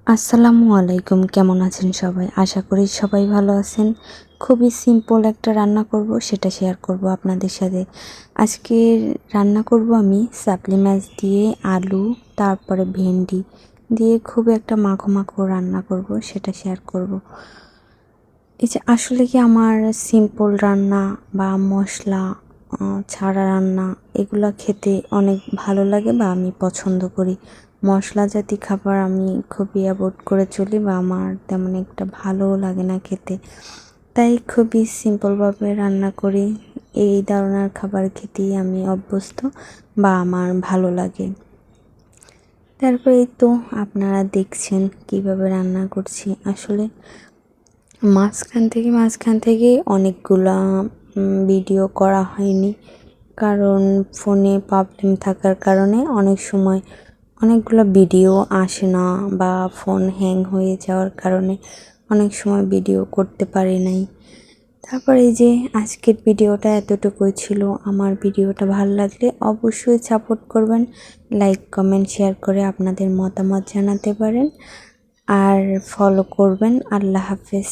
আসসালামু আলাইকুম, কেমন আছেন সবাই? আশা করি সবাই ভালো আছেন। খুবই সিম্পল একটা রান্না করব, সেটা শেয়ার করব আপনাদের সাথে। আজকে রান্না করব আমি চাপলি মাছ দিয়ে আলু, তারপরে ভেন্ডি দিয়ে খুব একটা মাখো মাখো রান্না করব, সেটা শেয়ার করব। এই যে আসলে কি আমার সিম্পল রান্না বা মশলা ছাড়া রান্না এগুলো খেতে অনেক ভালো লাগে বা আমি পছন্দ করি। মশলা জাতীয় খাবার আমি খুবই অ্যাভয়েড করে চলি বা আমার তেমন একটা ভালোও লাগে না খেতে। তাই খুবই সিম্পলভাবে রান্না করি। এই ধরনের খাবার খেতেই আমি অভ্যস্ত বা আমার ভালো লাগে। তারপরে এই তো আপনারা দেখছেন কিভাবে রান্না করছি। আসলে মাঝখান থেকে অনেকগুলা ভিডিও করা হয়নি, কারণ ফোনে প্রবলেম থাকার কারণে অনেক সময় অনেকগুলো ভিডিও আসে না বা ফোন হ্যাং হয়ে যাওয়ার কারণে অনেক সময় ভিডিও করতে পারি নাই। তারপরে এই যে আজকের ভিডিওটা এতটুকুই ছিল। আমার ভিডিওটা ভালো লাগলে অবশ্যই সাপোর্ট করবেন, লাইক কমেন্ট শেয়ার করে আপনাদের মতামত জানাতে পারেন আর ফলো করবেন। আল্লাহ হাফেজ।